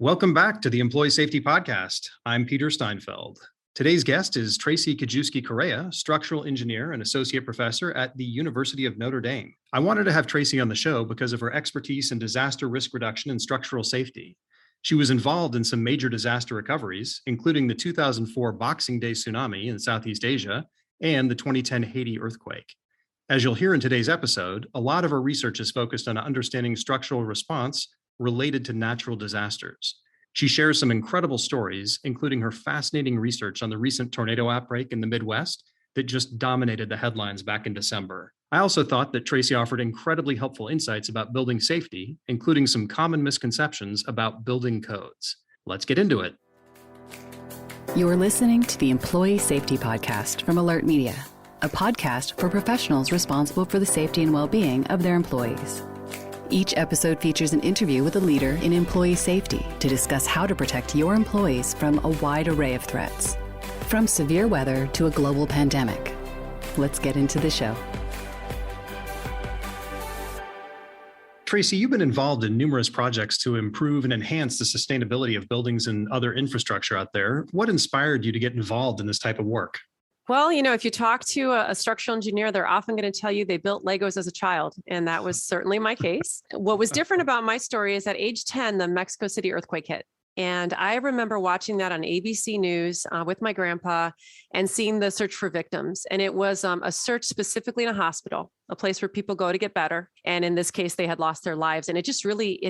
Welcome back to the Employee Safety Podcast. I'm Peter Steinfeld. Today's guest is Tracy Kajewski-Correa, structural engineer and associate professor at the University of Notre Dame. I wanted to have Tracy on the show because of her expertise in disaster risk reduction and structural safety. She was involved in some major disaster recoveries, including the 2004 Boxing Day tsunami in Southeast Asia and the 2010 Haiti earthquake. As you'll hear in today's episode, a lot of her research is focused on understanding structural response related to natural disasters. She shares some incredible stories, including her fascinating research on the recent tornado outbreak in the Midwest that just dominated the headlines back in December. I also thought that Tracy offered incredibly helpful insights about building safety, including some common misconceptions about building codes. Let's get into it. You're listening to the Employee Safety Podcast from Alert Media, a podcast for professionals responsible for the safety and well-being of their employees. Each episode features an interview with a leader in employee safety to discuss how to protect your employees from a wide array of threats, from severe weather to a global pandemic. Let's get into the show. Tracy, you've been involved in numerous projects to improve and enhance the sustainability of buildings and other infrastructure out there. What inspired you to get involved in this type of work? Well, if you talk to a structural engineer, they're often going to tell you they built Legos as a child. And that was certainly my case. What was different about my story is at age 10, the Mexico City earthquake hit. And I remember watching that on ABC News with my grandpa and seeing the search for victims. And it was a search specifically in a hospital, a place where people go to get better. And in this case, they had lost their lives. And it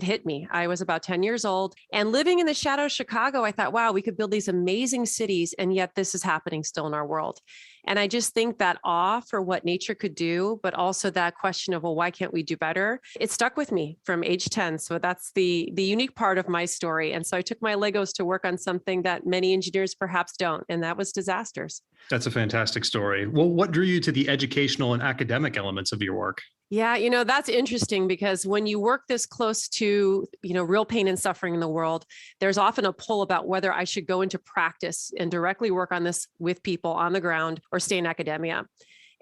hit me. I was about 10 years old and living in the shadow of Chicago. I thought, wow, we could build these amazing cities. And yet this is happening still in our world. And I just think that awe for what nature could do, but also that question of, well, why can't we do better? It stuck with me from age 10. So that's the unique part of my story. And so I took my Legos to work on something that many engineers perhaps don't, and that was disasters. That's a fantastic story. Well, what drew you to the educational and academic elements of your work? Yeah, that's interesting because when you work this close to, real pain and suffering in the world, there's often a pull about whether I should go into practice and directly work on this with people on the ground or stay in academia.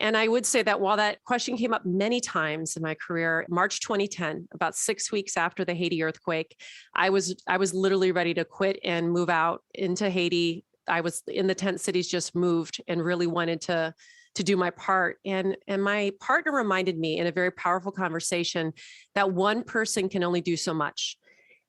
And I would say that while that question came up many times in my career, March 2010, about 6 weeks after the Haiti earthquake, I was literally ready to quit and move out into Haiti. I was in the tent cities, just moved and really wanted to do my part. And my partner reminded me in a very powerful conversation that one person can only do so much.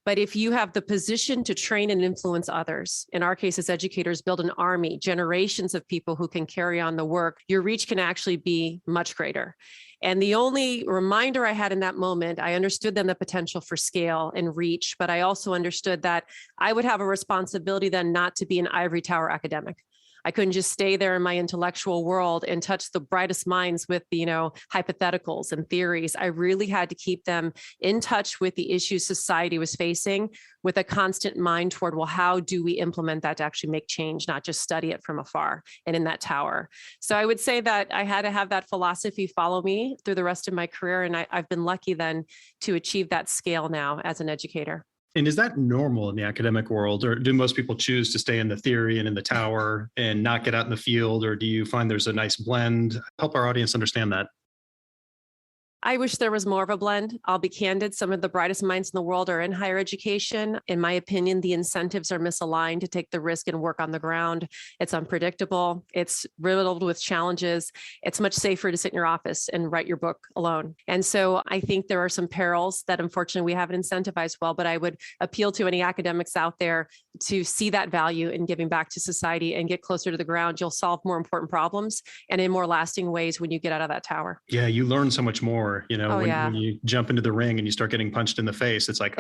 But if you have the position to train and influence others, in our case as educators, build an army, generations of people who can carry on the work, your reach can actually be much greater. And the only reminder I had in that moment, I understood then the potential for scale and reach, but I also understood that I would have a responsibility then not to be an ivory tower academic. I couldn't just stay there in my intellectual world and touch the brightest minds with, hypotheticals and theories. I really had to keep them in touch with the issues society was facing with a constant mind toward, well, how do we implement that to actually make change, not just study it from afar and in that tower. So I would say that I had to have that philosophy follow me through the rest of my career. And I've been lucky then to achieve that scale now as an educator. And is that normal in the academic world, or do most people choose to stay in the theory and in the tower and not get out in the field, or do you find there's a nice blend? Help our audience understand that. I wish there was more of a blend. I'll be candid. Some of the brightest minds in the world are in higher education. In my opinion, the incentives are misaligned to take the risk and work on the ground. It's unpredictable. It's riddled with challenges. It's much safer to sit in your office and write your book alone. And so I think there are some perils that unfortunately we haven't incentivized well, but I would appeal to any academics out there to see that value in giving back to society and get closer to the ground. You'll solve more important problems and in more lasting ways when you get out of that tower. Yeah, you learn so much more. When you jump into the ring and you start getting punched in the face, it's like,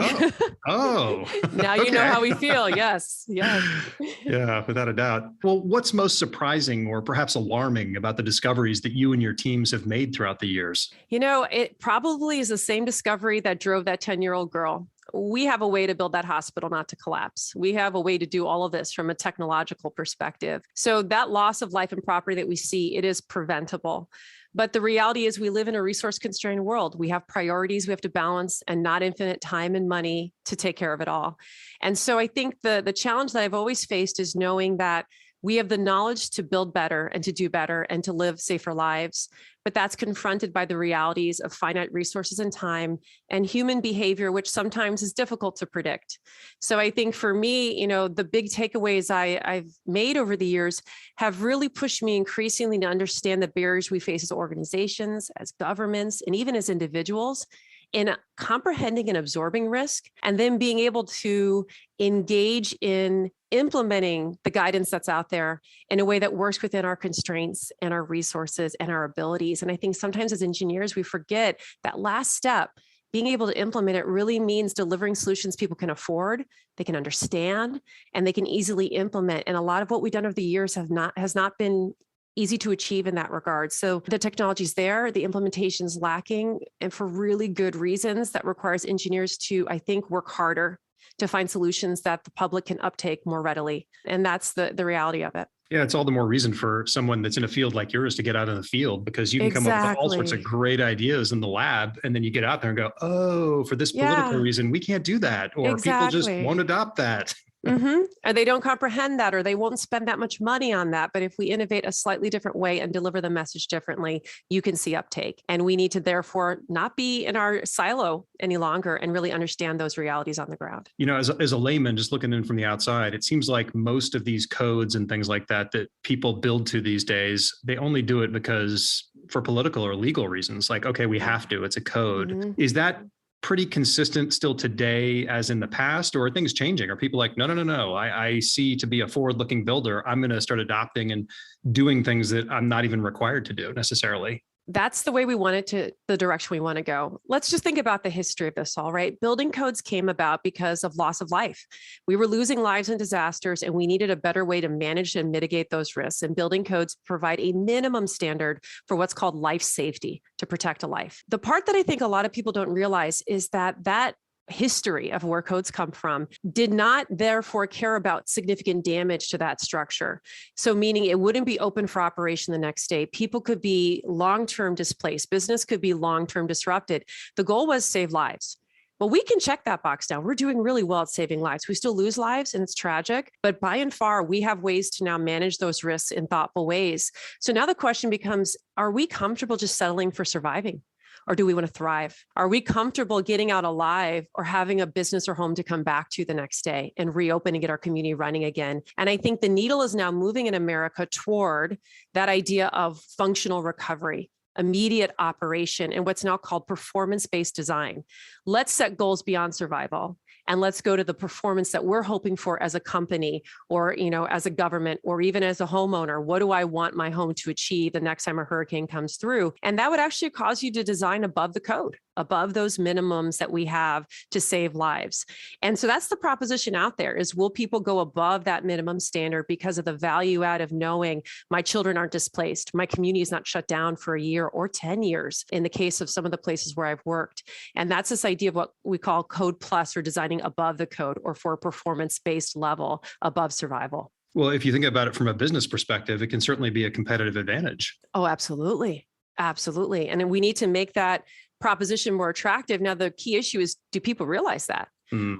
oh. Now you know how we feel. Yes. Yeah, without a doubt. Well, what's most surprising or perhaps alarming about the discoveries that you and your teams have made throughout the years? It probably is the same discovery that drove that 10-year-old girl. We have a way to build that hospital not to collapse. We have a way to do all of this from a technological perspective. So that loss of life and property that we see, it is preventable. But the reality is we live in a resource-constrained world. We have priorities we have to balance and not infinite time and money to take care of it all. And so I think the challenge that I've always faced is knowing that We have the knowledge to build better and to do better and to live safer lives, but that's confronted by the realities of finite resources and time and human behavior, which sometimes is difficult to predict. So I think for me, the big takeaways I've made over the years have really pushed me increasingly to understand the barriers we face as organizations, as governments, and even as individuals in comprehending and absorbing risk, and then being able to engage in implementing the guidance that's out there in a way that works within our constraints and our resources and our abilities. And I think sometimes as engineers, we forget that last step. Being able to implement it really means delivering solutions people can afford, they can understand, and they can easily implement. And a lot of what we've done over the years has not been easy to achieve in that regard. So the technology's there, the implementation's lacking, and for really good reasons that requires engineers to, I think, work harder to find solutions that the public can uptake more readily. And that's the reality of it. Yeah, it's all the more reason for someone that's in a field like yours to get out in the field, because you can come up with all sorts of great ideas in the lab, and then you get out there and go, oh, for this political reason, we can't do that. Or people just won't adopt that. Or they don't comprehend that, or they won't spend that much money on that. But if we innovate a slightly different way and deliver the message differently, you can see uptake. And we need to therefore not be in our silo any longer and really understand those realities on the ground. As a layman, just looking in from the outside, it seems like most of these codes and things like that people build to these days, they only do it because for political or legal reasons, like, okay, we have to, it's a code. Mm-hmm. Is that pretty consistent still today as in the past, or are things changing? Are people like, no, I see to be a forward-looking builder, I'm going to start adopting and doing things that I'm not even required to do necessarily? That's the way we want it to, the direction we want to go. Let's just think about the history of this all, right? Building codes came about because of loss of life. We were losing lives in disasters, and we needed a better way to manage and mitigate those risks. And building codes provide a minimum standard for what's called life safety to protect a life. The part that I think a lot of people don't realize is that history of where codes come from did not therefore care about significant damage to that structure. So meaning it wouldn't be open for operation the next day. People could be long-term displaced. Business could be long-term disrupted. The goal was save lives. Well, we can check that box down. We're doing really well at saving lives. We still lose lives, and it's tragic, but by and far, we have ways to now manage those risks in thoughtful ways. So now the question becomes, are we comfortable just settling for surviving? Or do we want to thrive? Are we comfortable getting out alive or having a business or home to come back to the next day and reopen and get our community running again? And I think the needle is now moving in America toward that idea of functional recovery, immediate operation, and what's now called performance-based design. Let's set goals beyond survival. And let's go to the performance that we're hoping for as a company, or, as a government, or even as a homeowner. What do I want my home to achieve the next time a hurricane comes through? And that would actually cause you to design above the code, above those minimums that we have to save lives. And so that's the proposition out there, is will people go above that minimum standard because of the value add of knowing my children aren't displaced, my community is not shut down for a year or 10 years in the case of some of the places where I've worked. And that's this idea of what we call code plus, or designing above the code, or for a performance-based level above survival. Well, if you think about it from a business perspective, it can certainly be a competitive advantage. Oh, absolutely. Absolutely. And we need to make that proposition more attractive. Now, the key issue is, do people realize that?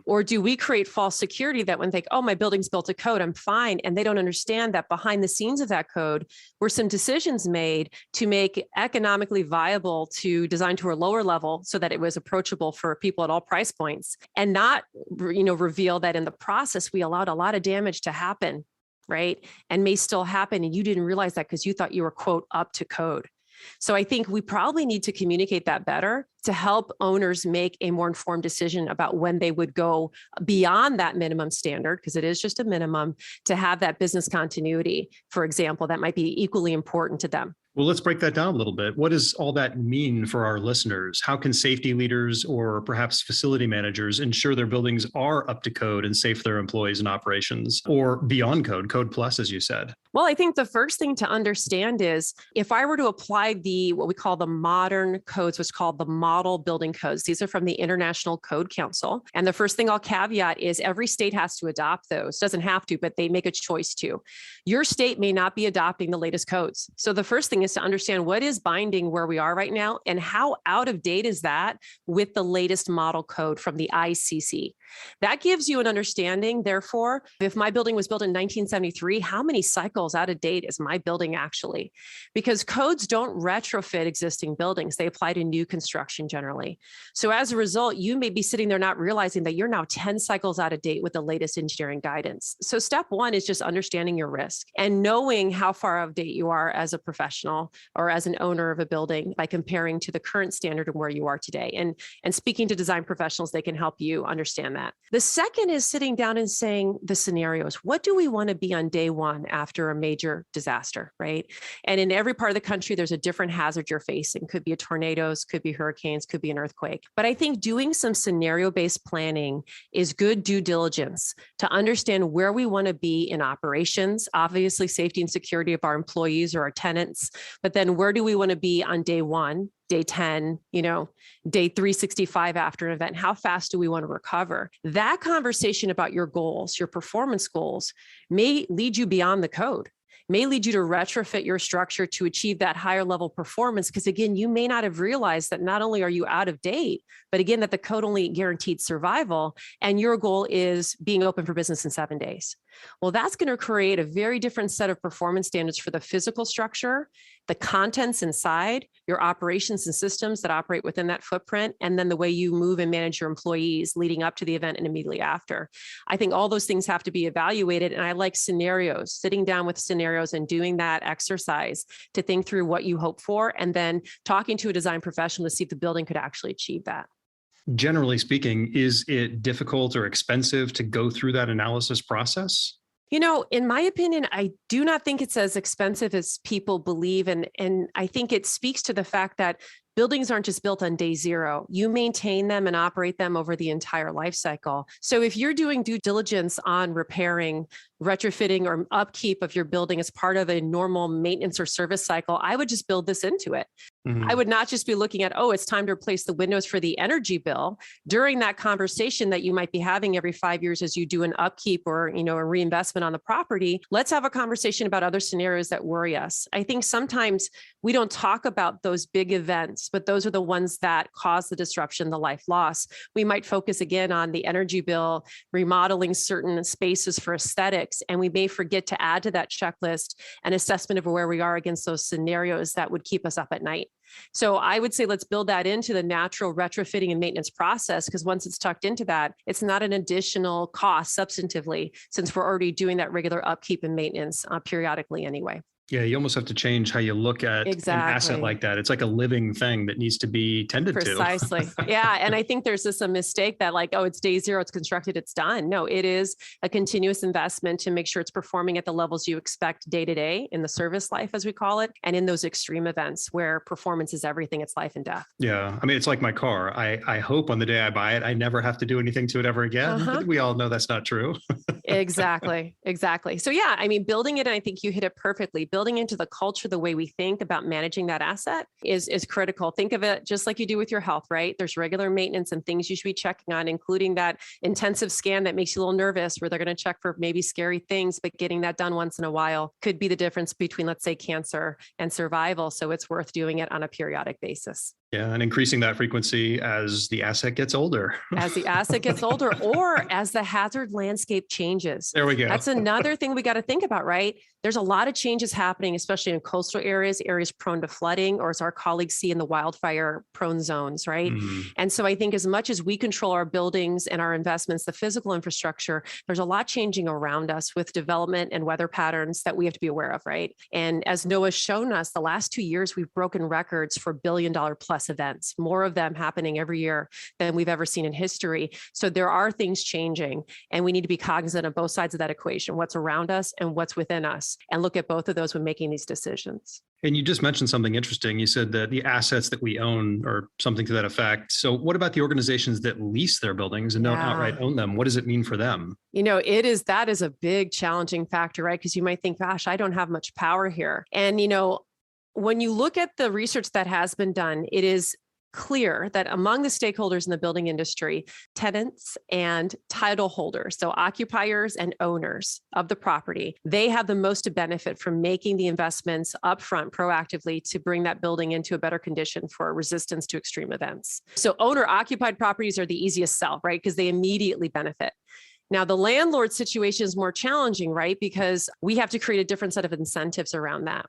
Or do we create false security that when they think, oh, my building's built a code, I'm fine. And they don't understand that behind the scenes of that code were some decisions made to make economically viable to design to a lower level so that it was approachable for people at all price points, and not, reveal that in the process, we allowed a lot of damage to happen, right? And may still happen. And you didn't realize that because you thought you were, quote, up to code. So I think we probably need to communicate that better to help owners make a more informed decision about when they would go beyond that minimum standard, because it is just a minimum, to have that business continuity, for example, that might be equally important to them. Well, let's break that down a little bit. What does all that mean for our listeners? How can safety leaders or perhaps facility managers ensure their buildings are up to code and safe for their employees and operations, or beyond code, code plus, as you said? Well, I think the first thing to understand is, if I were to apply what we call the modern codes, what's called the model building codes, these are from the International Code Council. And the first thing I'll caveat is every state has to adopt those. Doesn't have to, but they make a choice to. Your state may not be adopting the latest codes. So the first thing is is to understand what is binding where we are right now and how out of date is that with the latest model code from the ICC. That gives you an understanding. Therefore, if my building was built in 1973, how many cycles out of date is my building actually? Because codes don't retrofit existing buildings. They apply to new construction generally. So as a result, you may be sitting there not realizing that you're now 10 cycles out of date with the latest engineering guidance. So step one is just understanding your risk and knowing how far out of date you are as a professional or as an owner of a building by comparing to the current standard and where you are today. And speaking to design professionals, they can help you understand that. The second is sitting down and saying the scenarios. What do we want to be on day one after a major disaster, right? And in every part of the country, there's a different hazard you're facing. Could be a tornadoes, could be hurricanes, could be an earthquake. But I think doing some scenario-based planning is good due diligence to understand where we want to be in operations, obviously safety and security of our employees or our tenants, but then where do we want to be on day one, day 10, day 365 after an event? How fast do we want to recover? That conversation about your goals, your performance goals, may lead you beyond the code, may lead you to retrofit your structure to achieve that higher level performance. Because again, you may not have realized that not only are you out of date, but again, that the code only guaranteed survival and your goal is being open for business in 7 days. Well, that's going to create a very different set of performance standards for the physical structure, the contents inside, your operations and systems that operate within that footprint, and then the way you move and manage your employees leading up to the event and immediately after. I think all those things have to be evaluated. And I like scenarios, sitting down with scenarios and doing that exercise to think through what you hope for, and then talking to a design professional to see if the building could actually achieve that. Generally speaking, is it difficult or expensive to go through that analysis process? In my opinion, I do not think it's as expensive as people believe. And I think it speaks to the fact that buildings aren't just built on day zero. You maintain them and operate them over the entire life cycle. So if you're doing due diligence on repairing, retrofitting, or upkeep of your building as part of a normal maintenance or service cycle, I would just build this into it. I would not just be looking at, it's time to replace the windows for the energy bill. During that conversation that you might be having every 5 years as you do an upkeep or, a reinvestment on the property, let's have a conversation about other scenarios that worry us. I think sometimes we don't talk about those big events, but those are the ones that cause the disruption, the life loss. We might focus again on the energy bill, remodeling certain spaces for aesthetics, and we may forget to add to that checklist an assessment of where we are against those scenarios that would keep us up at night. So I would say let's build that into the natural retrofitting and maintenance process, because once it's tucked into that, it's not an additional cost substantively, since we're already doing that regular upkeep and maintenance periodically anyway. Yeah, you almost have to change how you look at an asset like that. It's like a living thing that needs to be tended to. Precisely. Yeah. And I think there's just a mistake that it's day zero, it's constructed, it's done. No, it is a continuous investment to make sure it's performing at the levels you expect day to day in the service life, as we call it, and in those extreme events where performance is everything, it's life and death. Yeah. I mean, it's like my car. I hope on the day I buy it, I never have to do anything to it ever again. But we all know that's not true. Exactly. So yeah, I mean, building it, and I think you hit it perfectly. Building into the culture, the way we think about managing that asset is critical. Think of it just like you do with your health, right? There's regular maintenance and things you should be checking on, including that intensive scan that makes you a little nervous, where they're going to check for maybe scary things, but getting that done once in a while could be the difference between, let's say, cancer and survival. So it's worth doing it on a periodic basis. Yeah, and increasing that frequency as the asset gets older. As the asset gets older, or as the hazard landscape changes. There we go. That's another thing we got to think about, right? There's a lot of changes happening, especially in coastal areas prone to flooding, or as our colleagues see in the wildfire prone zones, right? And so I think as much as we control our buildings and our investments, the physical infrastructure, there's a lot changing around us with development and weather patterns that we have to be aware of, right? And as NOAA's shown us, the last 2 years, we've broken records for billion-dollar plus events, more of them happening every year than we've ever seen in history. So there are things changing, and we need to be cognizant of both sides of that equation, what's around us and what's within us, and look at both of those when making these decisions. And you just mentioned something interesting. You said that the assets that we own, or something to that effect. So what about the organizations that lease their buildings and don't outright own them? What does it mean for them? That is a big challenging factor, right? Because you might think, gosh, I don't have much power here. And, when you look at the research that has been done, it is clear that among the stakeholders in the building industry, tenants and title holders, so occupiers and owners of the property, they have the most to benefit from making the investments upfront proactively to bring that building into a better condition for resistance to extreme events. So owner-occupied properties are the easiest sell, right? Because they immediately benefit. Now, the landlord situation is more challenging, right? Because we have to create a different set of incentives around that.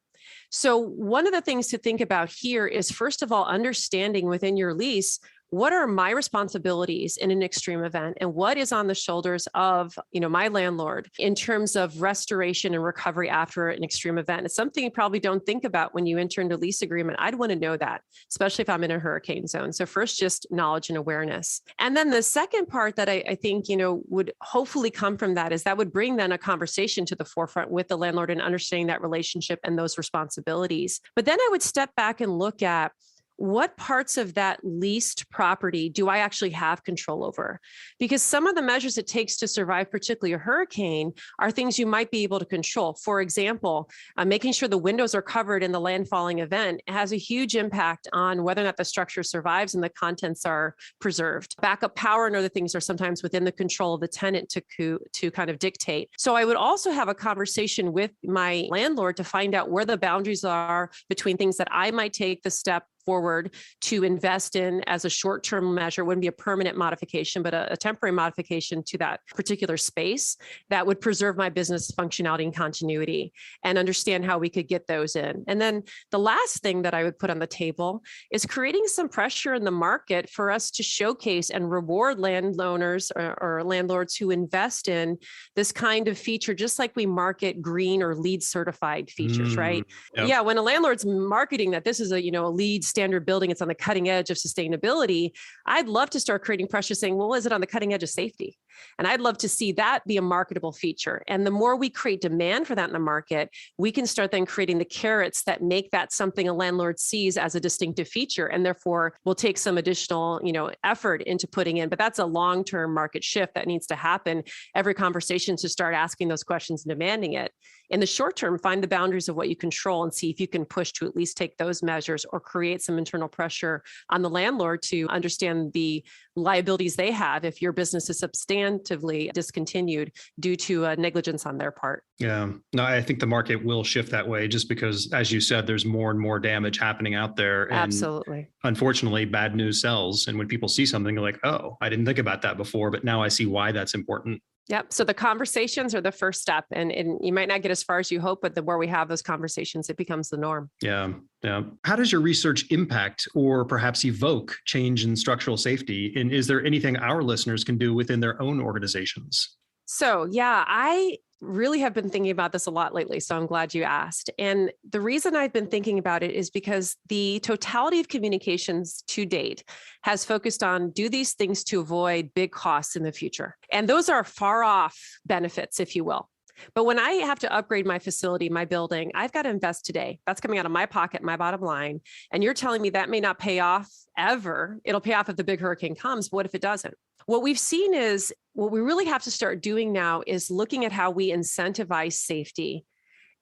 So one of the things to think about here is, first of all, understanding within your lease, what are my responsibilities in an extreme event, and what is on the shoulders of, my landlord in terms of restoration and recovery after an extreme event? It's something you probably don't think about when you enter into a lease agreement. I'd want to know that, especially if I'm in a hurricane zone. So first, just knowledge and awareness. And then the second part that I think, would hopefully come from that is that would bring then a conversation to the forefront with the landlord and understanding that relationship and those responsibilities. But then I would step back and look at, what parts of that leased property do I actually have control over? Because some of the measures it takes to survive, particularly a hurricane, are things you might be able to control. For example, making sure the windows are covered in the landfalling event has a huge impact on whether or not the structure survives and the contents are preserved. Backup power and other things are sometimes within the control of the tenant to kind of dictate. So I would also have a conversation with my landlord to find out where the boundaries are between things that I might take the step forward to invest in as a short-term measure. It wouldn't be a permanent modification, but a temporary modification to that particular space that would preserve my business functionality and continuity, and understand how we could get those in. And then the last thing that I would put on the table is creating some pressure in the market for us to showcase and reward landowners or landlords who invest in this kind of feature, just like we market green or LEED certified features, right? Yep. Yeah, when a landlord's marketing that this is a LEED standard building, it's on the cutting edge of sustainability, I'd love to start creating pressure saying, well, is it on the cutting edge of safety? And I'd love to see that be a marketable feature. And the more we create demand for that in the market, we can start then creating the carrots that make that something a landlord sees as a distinctive feature, and therefore will take some additional, effort into putting in. But that's a long-term market shift that needs to happen. Every conversation to start asking those questions and demanding it. In the short term, find the boundaries of what you control and see if you can push to at least take those measures or create some internal pressure on the landlord to understand the liabilities they have if your business is substantively discontinued due to negligence on their part. Yeah, no, I think the market will shift that way just because, as you said, there's more and more damage happening out there. And absolutely. Unfortunately, bad news sells. And when people see something, they're like, oh, I didn't think about that before, but now I see why that's important. Yep. So the conversations are the first step, and you might not get as far as you hope, but the more we have those conversations, it becomes the norm. Yeah. Yeah. How does your research impact or perhaps evoke change in structural safety? And is there anything our listeners can do within their own organizations? So, yeah, I really have been thinking about this a lot lately. So I'm glad you asked. And the reason I've been thinking about it is because the totality of communications to date has focused on do these things to avoid big costs in the future. And those are far off benefits, if you will. But when I have to upgrade my facility, my building, I've got to invest today. That's coming out of my pocket, my bottom line. And you're telling me that may not pay off ever. It'll pay off if the big hurricane comes. But what if it doesn't? What we've seen is what we really have to start doing now is looking at how we incentivize safety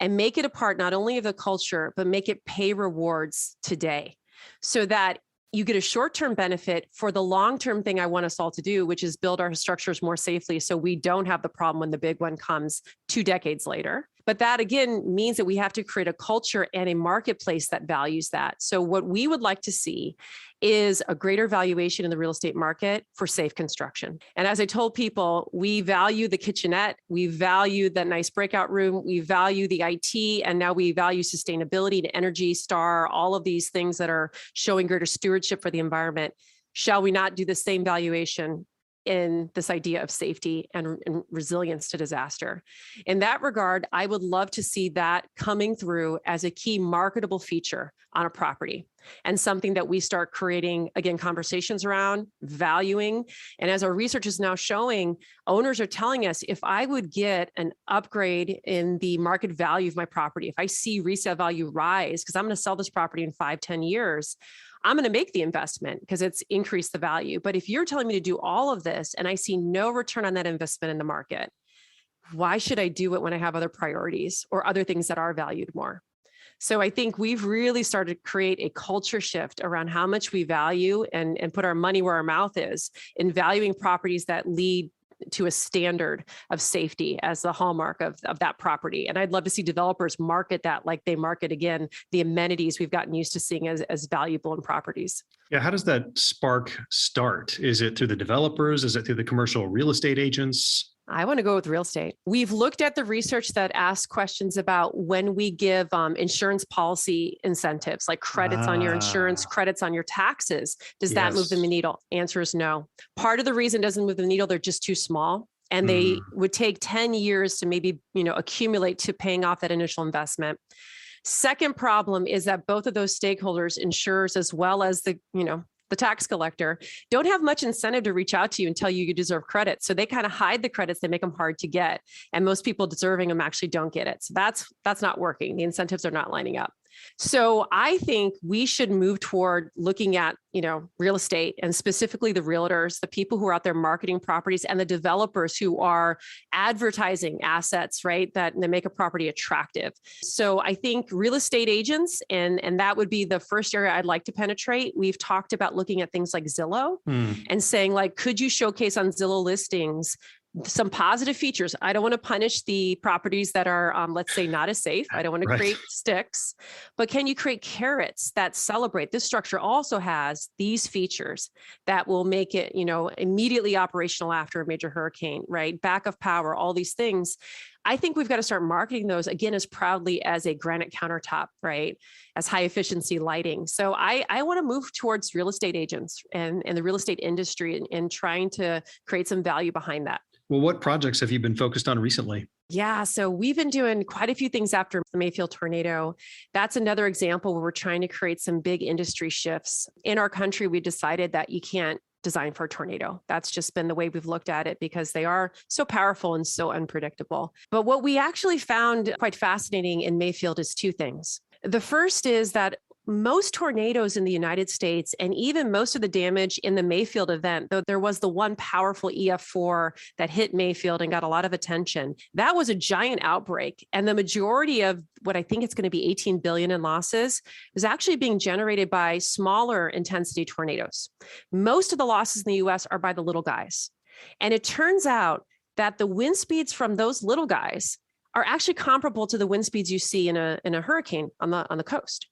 and make it a part not only of the culture, but make it pay rewards today so that you get a short-term benefit for the long-term thing I want us all to do, which is build our structures more safely so we don't have the problem when the big one comes 2 decades later. But that, again, means that we have to create a culture and a marketplace that values that. So what we would like to see is a greater valuation in the real estate market for safe construction. And as I told people, we value the kitchenette, we value the nice breakout room, we value the IT, and now we value sustainability and Energy Star, all of these things that are showing greater stewardship for the environment. Shall we not do the same valuation in this idea of safety and resilience to disaster? In that regard, I would love to see that coming through as a key marketable feature on a property and something that we start creating, again, conversations around, valuing. And as our research is now showing, owners are telling us, if I would get an upgrade in the market value of my property, if I see resale value rise, because I'm going to sell this property in 5-10 years, I'm going to make the investment because it's increased the value. But if you're telling me to do all of this and I see no return on that investment in the market, why should I do it when I have other priorities or other things that are valued more? So I think we've really started to create a culture shift around how much we value and put our money where our mouth is in valuing properties that lead to a standard of safety as the hallmark of that property. And I'd love to see developers market that like they market, again, the amenities we've gotten used to seeing as valuable in properties. Yeah, how does that spark start? Is it through the developers? Is it through the commercial real estate agents? I want to go with real estate. We've looked at the research that asks questions about when we give insurance policy incentives, like credits on your insurance, credits on your taxes. Does that move the needle? Answer is no. Part of the reason it doesn't move the needle, they're just too small. And they would take 10 years to maybe, accumulate to paying off that initial investment. Second problem is that both of those stakeholders, insurers as well as the tax collector, don't have much incentive to reach out to you and tell you deserve credit. So they kind of hide the credits, they make them hard to get. And most people deserving them actually don't get it. So that's not working. The incentives are not lining up. So I think we should move toward looking at, real estate, and specifically the realtors, the people who are out there marketing properties, and the developers who are advertising assets, right, that make a property attractive. So I think real estate agents, and that would be the first area I'd like to penetrate. We've talked about looking at things like Zillow and saying, like, could you showcase on Zillow listings some positive features? I don't want to punish the properties that are, let's say, not as safe. I don't want to create sticks, but can you create carrots that celebrate this structure also has these features that will make it, immediately operational after a major hurricane, right? Backup power, all these things. I think we've got to start marketing those again as proudly as a granite countertop, right? As high efficiency lighting. So I want to move towards real estate agents and the real estate industry and trying to create some value behind that. Well, what projects have you been focused on recently? Yeah, so we've been doing quite a few things after the Mayfield tornado. That's another example where we're trying to create some big industry shifts. In our country, we decided that you can't design for a tornado. That's just been the way we've looked at it because they are so powerful and so unpredictable. But what we actually found quite fascinating in Mayfield is two things. The first is that most tornadoes in the United States, and even most of the damage in the Mayfield event, though there was the one powerful EF4 that hit Mayfield and got a lot of attention, that was a giant outbreak. And the majority of what I think it's going to be 18 billion in losses is actually being generated by smaller intensity tornadoes. Most of the losses in the US are by the little guys. And it turns out that the wind speeds from those little guys are actually comparable to the wind speeds you see in a hurricane on the coast.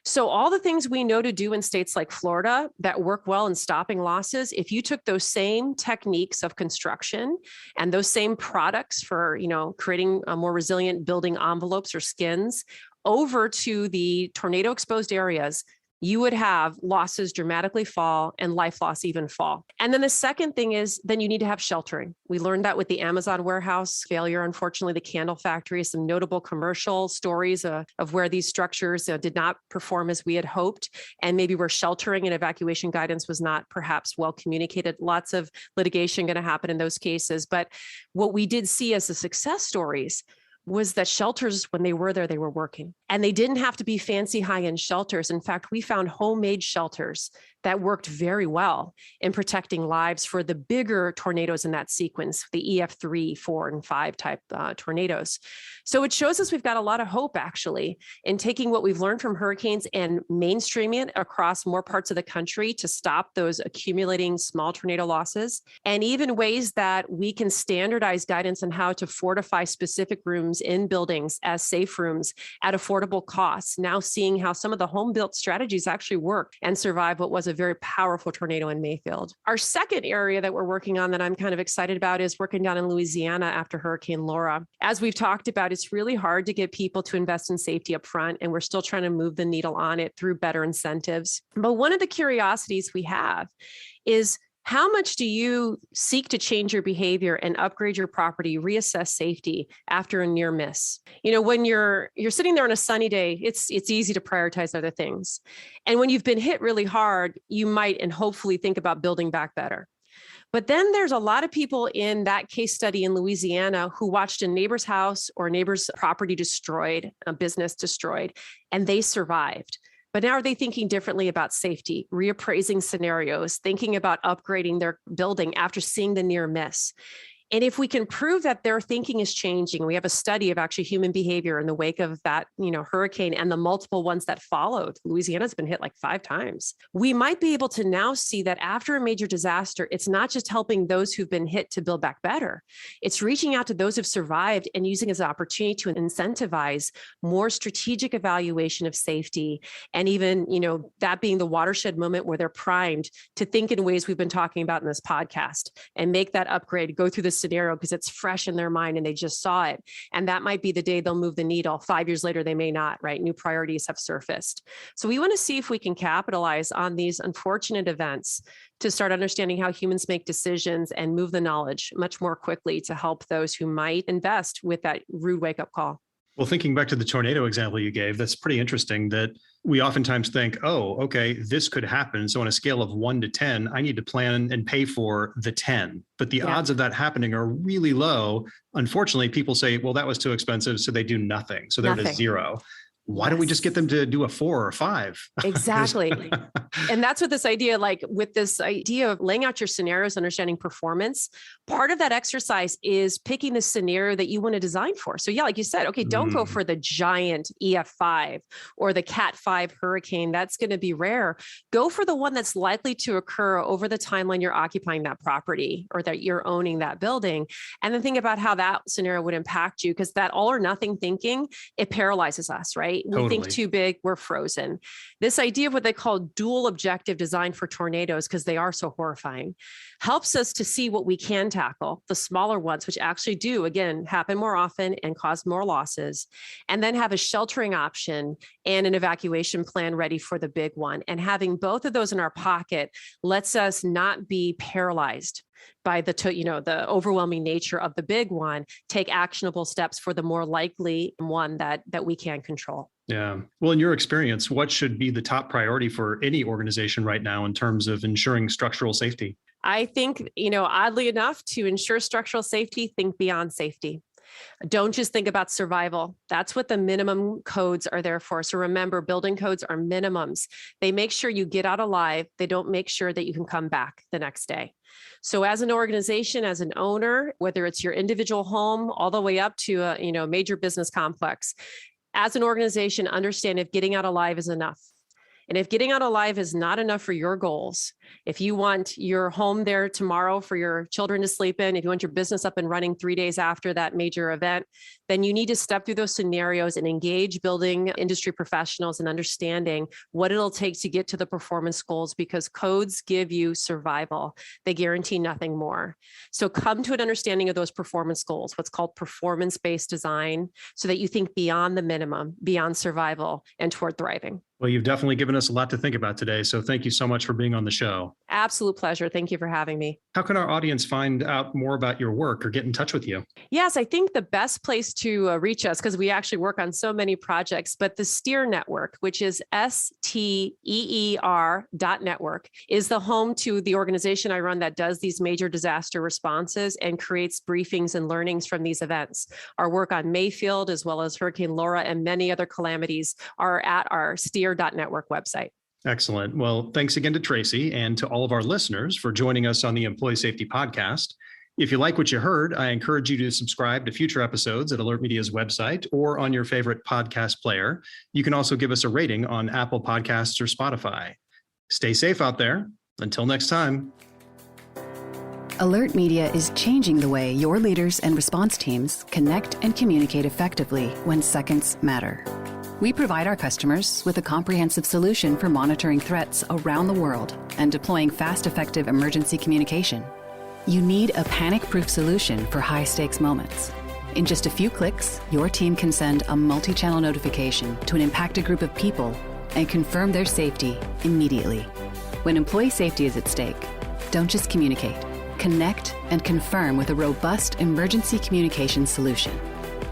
So all the things we know to do in states like Florida that work well in stopping losses, if you took those same techniques of construction and those same products for, creating a more resilient building envelopes or skins over to the tornado exposed areas, you would have losses dramatically fall and life loss even fall. And then the second thing is then you need to have sheltering. We learned that with the Amazon warehouse failure, unfortunately, the candle factory, some notable commercial stories of where these structures did not perform as we had hoped, and maybe where sheltering and evacuation guidance was not perhaps well communicated. Lots of litigation going to happen in those cases. But what we did see as the success stories was that shelters, when they were there, they were working. And they didn't have to be fancy high-end shelters. In fact, we found homemade shelters that worked very well in protecting lives for the bigger tornadoes in that sequence, the EF3, 4, and 5 type tornadoes. So it shows us we've got a lot of hope, actually, in taking what we've learned from hurricanes and mainstreaming it across more parts of the country to stop those accumulating small tornado losses, and even ways that we can standardize guidance on how to fortify specific rooms in buildings as safe rooms at affordable costs. Now seeing how some of the home-built strategies actually work and survive what was a very powerful tornado in Mayfield. Our second area that we're working on that I'm kind of excited about is working down in Louisiana after Hurricane Laura. As we've talked about, it's really hard to get people to invest in safety up front, and we're still trying to move the needle on it through better incentives. But one of the curiosities we have is, how much do you seek to change your behavior and upgrade your property, reassess safety after a near miss? When you're sitting there on a sunny day, it's easy to prioritize other things. And when you've been hit really hard, you might and hopefully think about building back better. But then there's a lot of people in that case study in Louisiana who watched a neighbor's house or a neighbor's property destroyed, a business destroyed, and they survived. But now are they thinking differently about safety, reappraising scenarios, thinking about upgrading their building after seeing the near miss? And if we can prove that their thinking is changing, we have a study of actually human behavior in the wake of that, hurricane and the multiple ones that followed. Louisiana's been hit like 5 times. We might be able to now see that after a major disaster, it's not just helping those who've been hit to build back better. It's reaching out to those who've survived and using it as an opportunity to incentivize more strategic evaluation of safety. And even, that being the watershed moment where they're primed to think in ways we've been talking about in this podcast and make that upgrade, go through this scenario because it's fresh in their mind and they just saw it. And that might be the day they'll move the needle. 5 years later, they may not, right? New priorities have surfaced. So we want to see if we can capitalize on these unfortunate events to start understanding how humans make decisions and move the knowledge much more quickly to help those who might invest with that rude wake-up call. Well, thinking back to the tornado example you gave, that's pretty interesting that we oftentimes think, oh, okay, this could happen. So on a scale of 1 to 10, I need to plan and pay for the 10. But the odds of that happening are really low. Unfortunately, people say, well, that was too expensive. So they do nothing. So they're at 0. Why don't we just get them to do a 4 or 5? Exactly. And that's what this idea, with this idea of laying out your scenarios, understanding performance, part of that exercise is picking the scenario that you want to design for. So like you said, okay, don't go for the giant EF5 or the Cat 5 hurricane. That's going to be rare. Go for the one that's likely to occur over the timeline you're occupying that property or that you're owning that building. And then think about how that scenario would impact you, because that all or nothing thinking, it paralyzes us, right? We think too big, we're frozen. This idea of what they call dual objective design for tornadoes, because they are so horrifying, helps us to see what we can tackle, the smaller ones, which actually do, again, happen more often and cause more losses, and then have a sheltering option and an evacuation plan ready for the big one. And having both of those in our pocket lets us not be paralyzed by the overwhelming nature of the big one, take actionable steps for the more likely one that we can control. Yeah. Well, in your experience, what should be the top priority for any organization right now in terms of ensuring structural safety? I think, oddly enough, to ensure structural safety, think beyond safety. Don't just think about survival. That's what the minimum codes are there for. So remember, building codes are minimums. They make sure you get out alive. They don't make sure that you can come back the next day. So as an organization, as an owner, whether it's your individual home all the way up to a major business complex, as an organization, understand if getting out alive is enough. And if getting out alive is not enough for your goals, if you want your home there tomorrow for your children to sleep in, if you want your business up and running 3 days after that major event, then you need to step through those scenarios and engage building industry professionals and understanding what it'll take to get to the performance goals, because codes give you survival. They guarantee nothing more. So come to an understanding of those performance goals, what's called performance-based design, so that you think beyond the minimum, beyond survival, and toward thriving. Well, you've definitely given us a lot to think about today. So thank you so much for being on the show. Absolute pleasure. Thank you for having me. How can our audience find out more about your work or get in touch with you? Yes, I think the best place to reach us, because we actually work on so many projects, but the STEER network, which is STEER.network, is the home to the organization I run that does these major disaster responses and creates briefings and learnings from these events. Our work on Mayfield, as well as Hurricane Laura and many other calamities, are at our STEER.network website. Excellent. Well, thanks again to Tracy and to all of our listeners for joining us on the Employee Safety Podcast. If you like what you heard, I encourage you to subscribe to future episodes at Alert Media's website or on your favorite podcast player. You can also give us a rating on Apple Podcasts or Spotify. Stay safe out there. Until next time. Alert Media is changing the way your leaders and response teams connect and communicate effectively when seconds matter. We provide our customers with a comprehensive solution for monitoring threats around the world and deploying fast, effective emergency communication. You need a panic-proof solution for high-stakes moments. In just a few clicks, your team can send a multi-channel notification to an impacted group of people and confirm their safety immediately. When employee safety is at stake, don't just communicate. Connect and confirm with a robust emergency communications solution.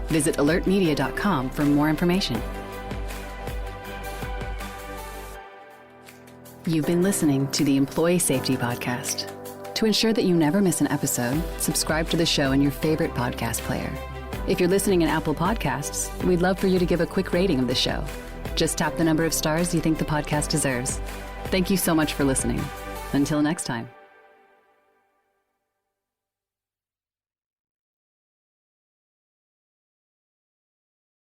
Visit alertmedia.com for more information. You've been listening to the Employee Safety Podcast. To ensure that you never miss an episode, subscribe to the show in your favorite podcast player. If you're listening in Apple Podcasts, we'd love for you to give a quick rating of the show. Just tap the number of stars you think the podcast deserves. Thank you so much for listening. Until next time.